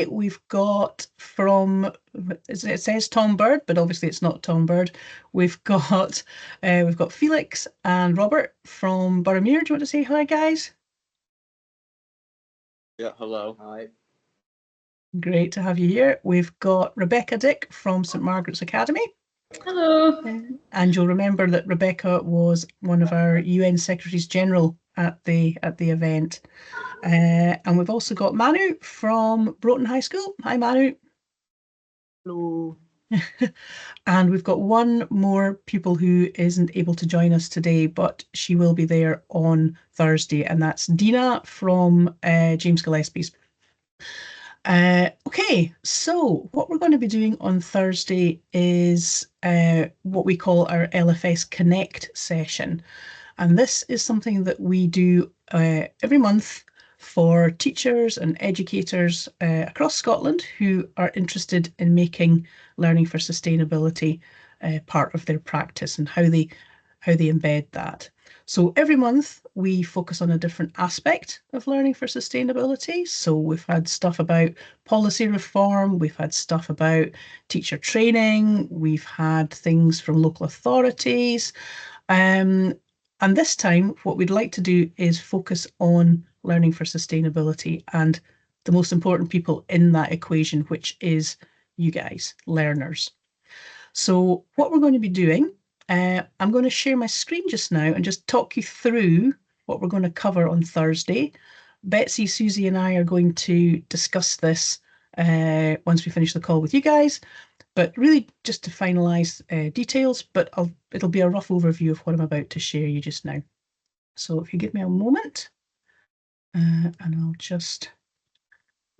we've got from, it says Tom Bird, but obviously it's not Tom Bird. We've got Felix and Robert from Boroughmuir. Do you want to say hi, guys? Yeah, hello. Hi. Great to have you here. We've got Rebecca Dick from St Margaret's Academy. Hello. And you'll remember that Rebecca was one of our UN Secretaries General at the event. And we've also got Manu from Broughton High School. Hi, Manu. Hello. And we've got one more pupil who isn't able to join us today, but she will be there on Thursday, and that's Dina from James Gillespie's. Okay, so what we're going to be doing on Thursday is what we call our LfS Connect session. And this is something that we do every month for teachers and educators across Scotland who are interested in making learning for sustainability part of their practice and how they embed that. So every month we focus on a different aspect of learning for sustainability. So we've had stuff about policy reform, we've had stuff about teacher training, we've had things from local authorities. And this time, what we'd like to do is focus on learning for sustainability and the most important people in that equation, which is you guys, learners. So what we're going to be doing, I'm going to share my screen just now and just talk you through what we're going to cover on Thursday. Betsy, Susie and I are going to discuss this once we finish the call with you guys, but really just to finalise details, but it'll be a rough overview of what I'm about to share you just now. So if you give me a moment, and I'll just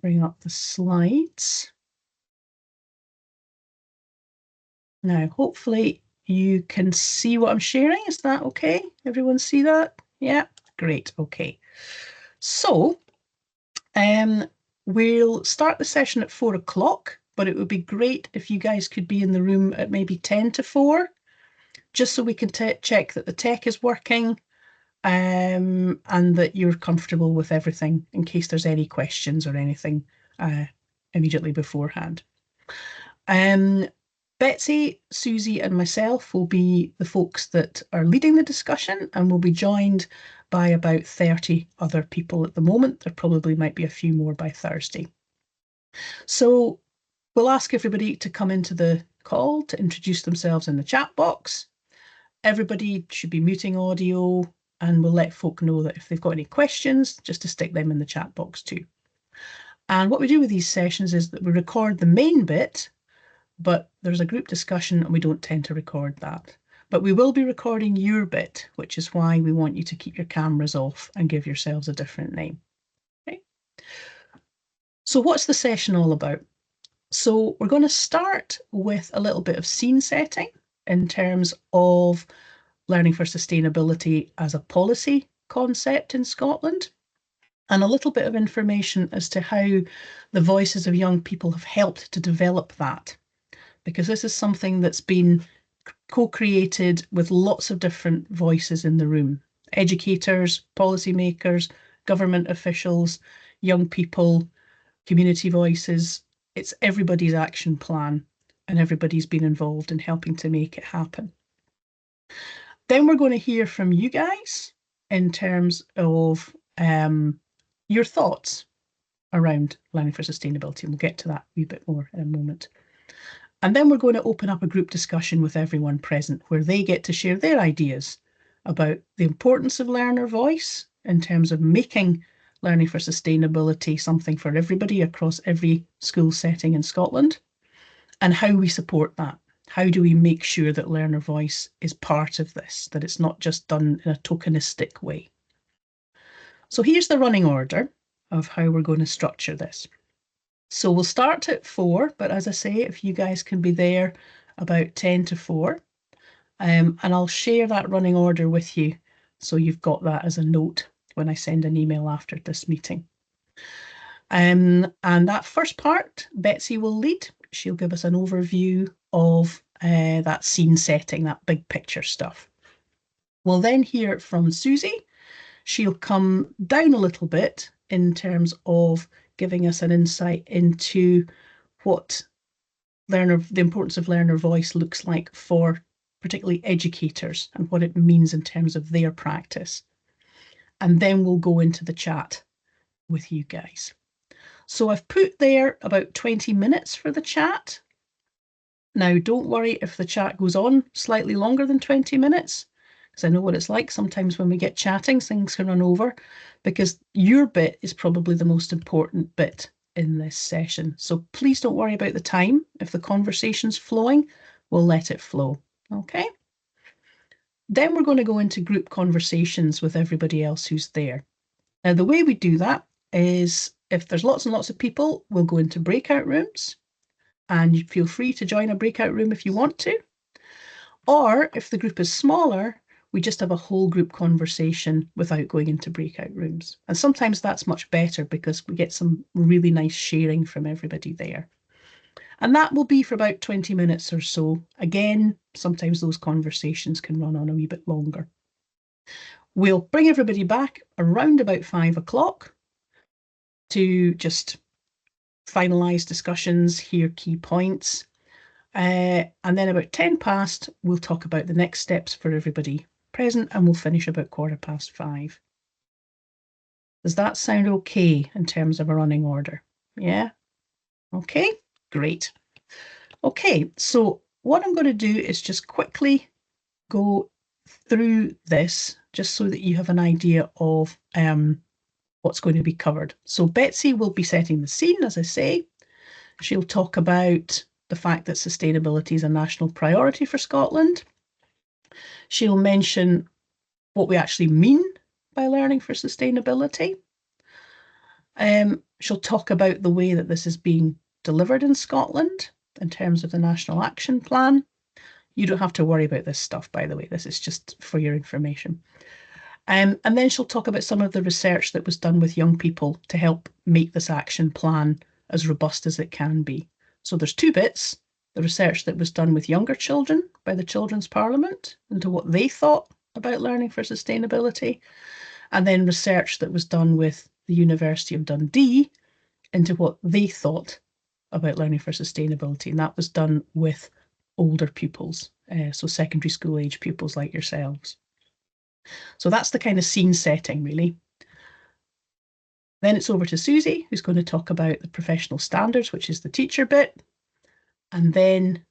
bring up the slides. Now, hopefully you can see what I'm sharing. Is that okay? Everyone see that? Yeah, great. Okay. So we'll start the session at 4 o'clock, but it would be great if you guys could be in the room at maybe 10 to 4, just so we can check that the tech is working and that you're comfortable with everything in case there's any questions or anything immediately beforehand. Betsy, Susie and myself will be the folks that are leading the discussion, and we'll be joined by about 30 other people at the moment. There probably might be a few more by Thursday. So we'll ask everybody to come into the call to introduce themselves in the chat box. Everybody should be muting audio, and we'll let folk know that if they've got any questions, just to stick them in the chat box too. And what we do with these sessions is that we record the main bit, but there's a group discussion and we don't tend to record that. But we will be recording your bit, which is why we want you to keep your cameras off and give yourselves a different name. Okay. So what's the session all about? So we're going to start with a little bit of scene setting in terms of learning for sustainability as a policy concept in Scotland, and a little bit of information as to how the voices of young people have helped to develop that, because this is something that's been co-created with lots of different voices in the room: educators, policymakers, government officials, young people, community voices. It's everybody's action plan, and everybody's been involved in helping to make it happen. Then we're going to hear from you guys in terms of your thoughts around learning for sustainability, and we'll get to that a wee bit more in a moment. And then we're going to open up a group discussion with everyone present, where they get to share their ideas about the importance of learner voice in terms of making learning for sustainability something for everybody across every school setting in Scotland, and how we support that. How do we make sure that learner voice is part of this, that it's not just done in a tokenistic way? So here's the running order of how we're going to structure this. So we'll start at 4, but as I say, if you guys can be there about 10 to 4, and I'll share that running order with you so you've got that as a note when I send an email after this meeting. And that first part, Betsy will lead. She'll give us an overview of that scene setting, that big picture stuff. We'll then hear from Susie. She'll come down a little bit in terms of giving us an insight into what the importance of learner voice looks like for particularly educators and what it means in terms of their practice. And then we'll go into the chat with you guys. So I've put there about 20 minutes for the chat. Now, don't worry if the chat goes on slightly longer than 20 minutes, because I know what it's like. Sometimes when we get chatting, things can run over, because your bit is probably the most important bit in this session. So please don't worry about the time. If the conversation's flowing, we'll let it flow. Okay? Then we're going to go into group conversations with everybody else who's there. Now, the way we do that is if there's lots and lots of people, we'll go into breakout rooms, and you feel free to join a breakout room if you want to. Or if the group is smaller, we just have a whole group conversation without going into breakout rooms. And sometimes that's much better because we get some really nice sharing from everybody there. And that will be for about 20 minutes or so. Again, sometimes those conversations can run on a wee bit longer. We'll bring everybody back around about 5 o'clock to just finalise discussions, hear key points. And then about 10 past, we'll talk about the next steps for everybody present, and we'll finish about 5:15. Does that sound okay in terms of a running order? Yeah? Okay, great. Okay, so what I'm going to do is just quickly go through this, just so that you have an idea of what's going to be covered. So Betsy will be setting the scene, as I say. She'll talk about the fact that sustainability is a national priority for Scotland. She'll mention what we actually mean by learning for sustainability. She'll talk about the way that this is being delivered in Scotland in terms of the National Action Plan. You don't have to worry about this stuff, by the way. This is just for your information. And then she'll talk about some of the research that was done with young people to help make this action plan as robust as it can be. So there's two bits: the research that was done with younger children by the Children's Parliament into what they thought about learning for sustainability, and then research that was done with the University of Dundee into what they thought about learning for sustainability. And that was done with older pupils, so secondary school age pupils like yourselves. So that's the kind of scene setting, really. Then it's over to Susie, who's going to talk about the professional standards, which is the teacher bit, and then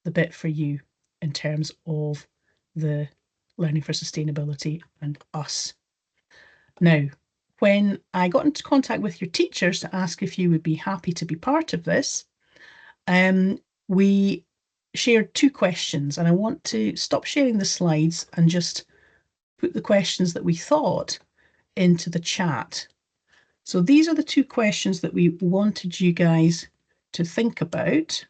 the bit for you in terms of the learning for sustainability and us. Now, when I got into contact with your teachers to ask if you would be happy to be part of this, we shared two questions, and I want to stop sharing the slides and just put the questions that we thought into the chat. So these are the two questions that we wanted you guys to think about.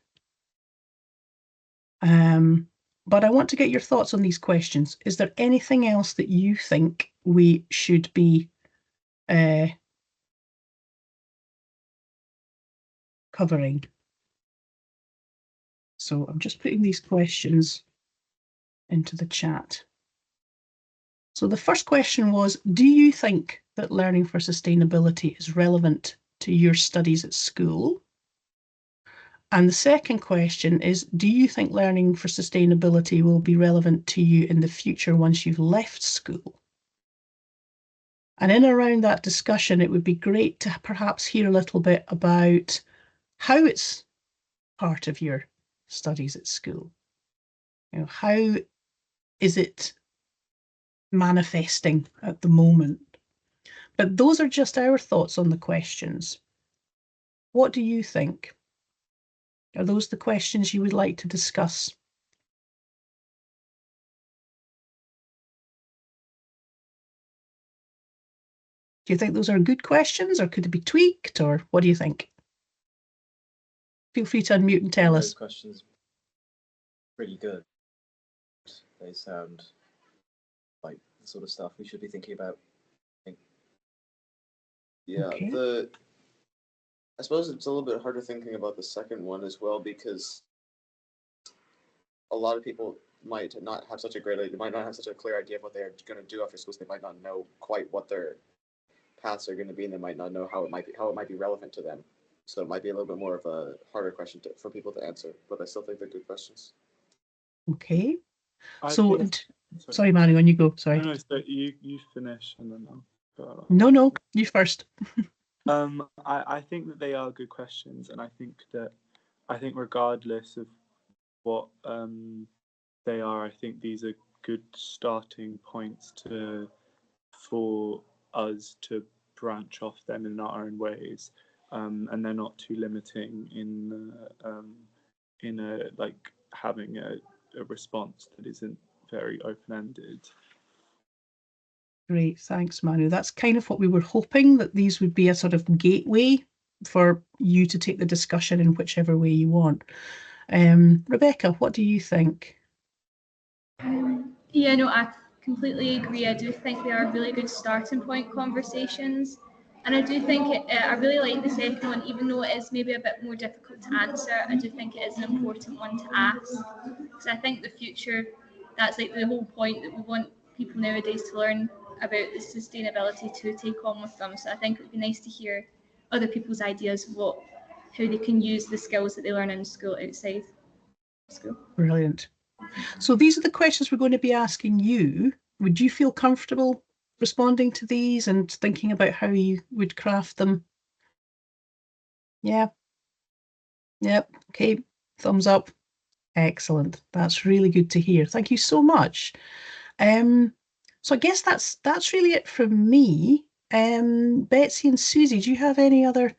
But I want to get your thoughts on these questions. Is there anything else that you think we should be covering? So I'm just putting these questions into the chat. So the first question was, do you think that learning for sustainability is relevant to your studies at school? And the second question is, do you think learning for sustainability will be relevant to you in the future once you've left school? And in around that discussion, it would be great to perhaps hear a little bit about how it's part of your studies at school. You know, how is it manifesting at the moment? But those are just our thoughts on the questions. What do you think? Are those the questions you would like to discuss? Do you think those are good questions, or could it be tweaked, or what do you think? Feel free to unmute and tell us. Those questions pretty good. They sound like the sort of stuff we should be thinking about. Yeah, Okay. I suppose it's a little bit harder thinking about the second one as well, because a lot of people might not have such a great idea, might not have such a clear idea of what they're going to do after school, so they might not know quite what their paths are going to be, and they might not know how it might be relevant to them. So it might be a little bit more of a harder question for people to answer, but I still think they're good questions. Okay. I So, think, sorry, Manu, on you go. Sorry. No, so you finish and then I'll go. No, you first. I think that they are good questions, and I think regardless of what they are, I think these are good starting points for us to branch off then in our own ways, and they're not too limiting in like having a response that isn't very open-ended. Great, thanks, Manu. That's kind of what we were hoping, that these would be a sort of gateway for you to take the discussion in whichever way you want. Rebecca, what do you think? Yeah, no, I completely agree. I do think they are really good starting point conversations. And I do think I really like the second one, even though it is maybe a bit more difficult to answer. I do think it is an important one to ask. Because I think the future, that's like the whole point, that we want people nowadays to learn about the sustainability to take on with them. So I think it would be nice to hear other people's ideas of how they can use the skills that they learn in school outside school. Brilliant. So these are the questions we're going to be asking you. Would you feel comfortable responding to these and thinking about how you would craft them? Yeah. Yep. Okay. Thumbs up. Excellent. That's really good to hear. Thank you so much. So I guess that's really it from me. Betsy and Susie, do you have any other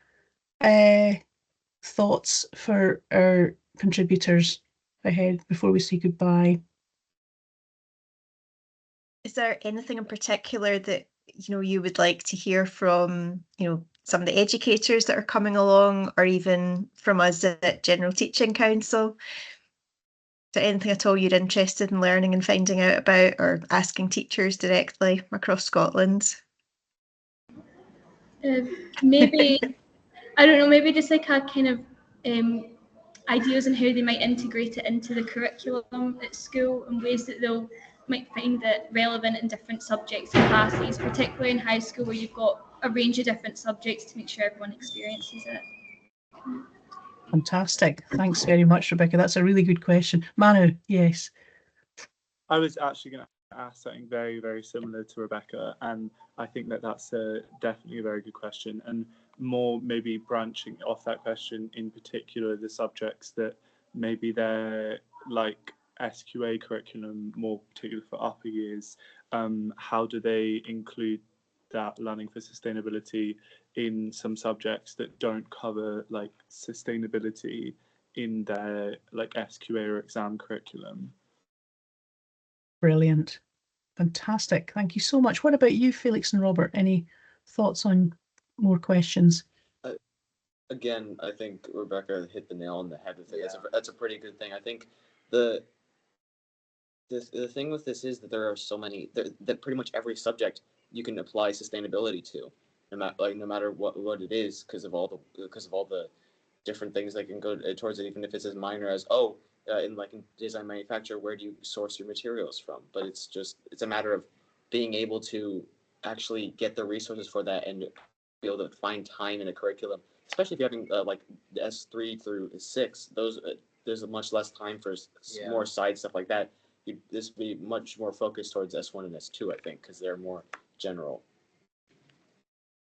thoughts for our contributors ahead before we say goodbye? Is there anything in particular that you would like to hear from some of the educators that are coming along, or even from us at General Teaching Council? Is there anything at all you're interested in learning and finding out about, or asking teachers directly across Scotland? Maybe I don't know, maybe just like a kind of ideas on how they might integrate it into the curriculum at school, and ways that they'll might find it relevant in different subjects and classes, particularly in high school where you've got a range of different subjects, to make sure everyone experiences it. Fantastic. Thanks very much, Rebecca. That's a really good question. Manu, yes. I was actually going to ask something very, very similar to Rebecca, and I think that that's definitely a very good question, and more maybe branching off that question, in particular the subjects that maybe they're like SQA curriculum, more particular for upper years. How do they include that learning for sustainability in some subjects that don't cover like sustainability in their like SQA or exam curriculum? Brilliant. Fantastic. Thank you so much. What about you, Felix and Robert? Any thoughts on more questions? Again, I think Rebecca hit the nail on the head with it. Yeah. That's a pretty good thing. I think the thing with this is that there are so many, that pretty much every subject you can apply sustainability to, no matter what it is, because of all the different things that can go towards it, even if it's as minor as in design manufacture, where do you source your materials from? But it's a matter of being able to actually get the resources for that and be able to find time in a curriculum, especially if you're having like S3 through 6. There's much less time for more side stuff like that. This would be much more focused towards S1 and S2, I think, because they're more general.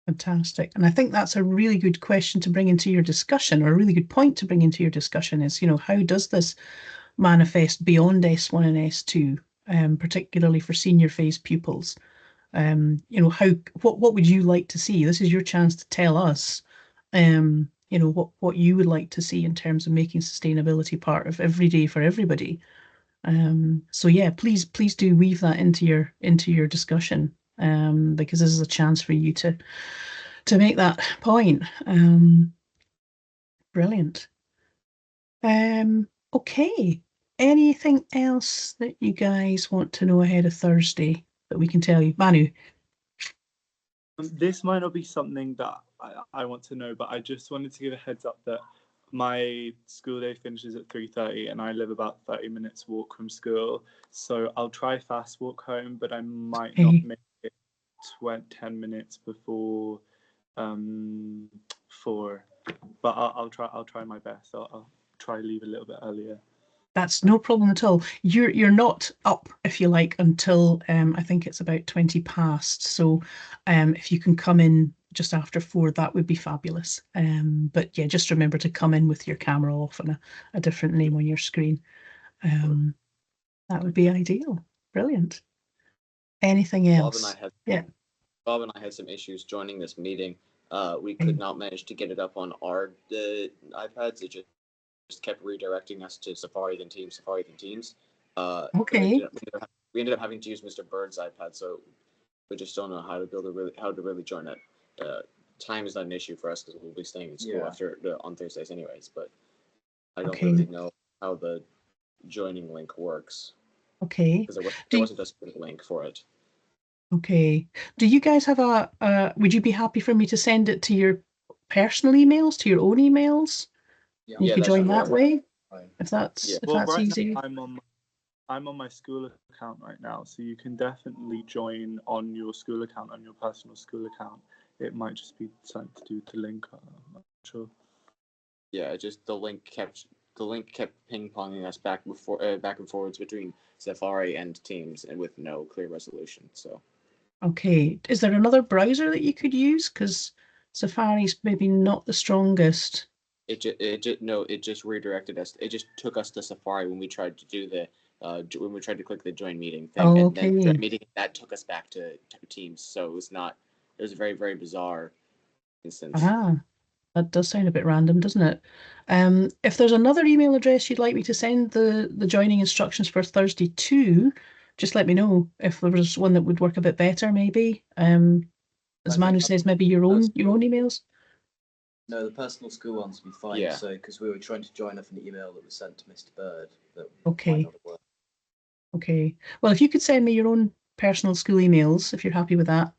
Fantastic. And I think that's a really good question to bring into your discussion, or a really good point to bring into your discussion is, how does this manifest beyond S1 and S2, particularly for senior phase pupils? What would you like to see? This is your chance to tell us, what you would like to see in terms of making sustainability part of every day for everybody. So yeah, please do weave that into your discussion, because this is a chance for you to make that point. Brilliant. Okay. Anything else that you guys want to know ahead of Thursday that we can tell you? Manu? This might not be something that I want to know, but I just wanted to give a heads up that my school day finishes at 3:30 and I live about 30 minutes walk from school. So I'll try fast walk home, but I might not make it 10 minutes before 4, but I'll try my best. I'll try leave a little bit earlier. That's no problem at all. You're not up, if you like, until I think it's about 20 past. So if you can come in just after 4, that would be fabulous. But yeah, just remember to come in with your camera off and a different name on your screen. That would be ideal. Brilliant. Anything else? Bob and I had some issues joining this meeting. We could not manage to get it up on our iPads. It just kept redirecting us to Safari then Teams. Okay. We ended up having to use Mr. Bird's iPad, so we just don't know how to really join it. Time is not an issue for us because we'll be staying in school on Thursdays anyways. But I don't really know how the joining link works. Okay. Because there wasn't a specific link for it. Okay. Do you guys have would you be happy for me to send it to your personal emails, to your own emails? Yeah. You could join that way, Fine. if that's Right easy. now, I'm on my school account right now, so you can definitely join on your school account, on your personal school account. It might just be something to do with the link. I'm not sure. Yeah, just the link kept ping-ponging us back and forwards between Safari and Teams, and with no clear resolution. So. Okay. Is there another browser that you could use? Because Safari's maybe not the strongest. It just redirected us. It just took us to Safari when we tried to do when we tried to click the join meeting thing, and then the meeting that took us back to Teams. So it was a very, very bizarre instance. That does sound a bit random, doesn't it? If there's another email address you'd like me to send the joining instructions for Thursday to, just let me know. If there was one that would work a bit better, maybe. As Manu says, maybe your own emails. No, the personal school ones would be fine. Yeah. So, because we were trying to join off an email that was sent to Mr. Bird, that Okay. might not have worked. Okay. Well, if you could send me your own personal school emails, if you're happy with that,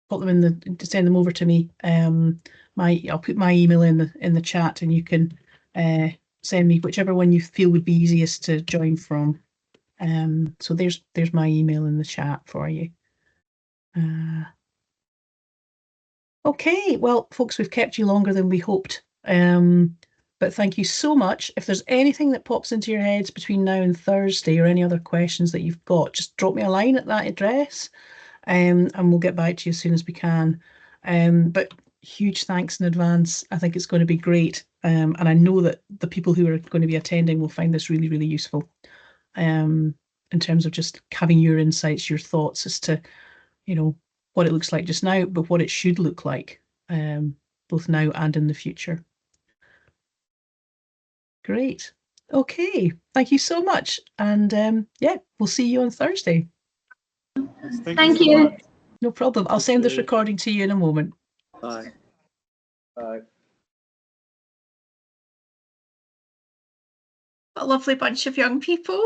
put them send them over to me. I'll put my email in the chat, and you can send me whichever one you feel would be easiest to join from. So there's my email in the chat for you. Okay, well, folks, we've kept you longer than we hoped. But thank you so much. If there's anything that pops into your heads between now and Thursday, or any other questions that you've got, just drop me a line at that address, and we'll get back to you as soon as we can. But huge thanks in advance. I think it's going to be great. And I know that the people who are going to be attending will find this really, really useful. In terms of just having your insights, your thoughts as to, what it looks like just now, but what it should look like, both now and in the future. Great. Okay. Thank you so much. And yeah, we'll see you on Thursday. Thank you. No problem. I'll send this recording to you in a moment. Bye. Bye. A lovely bunch of young people.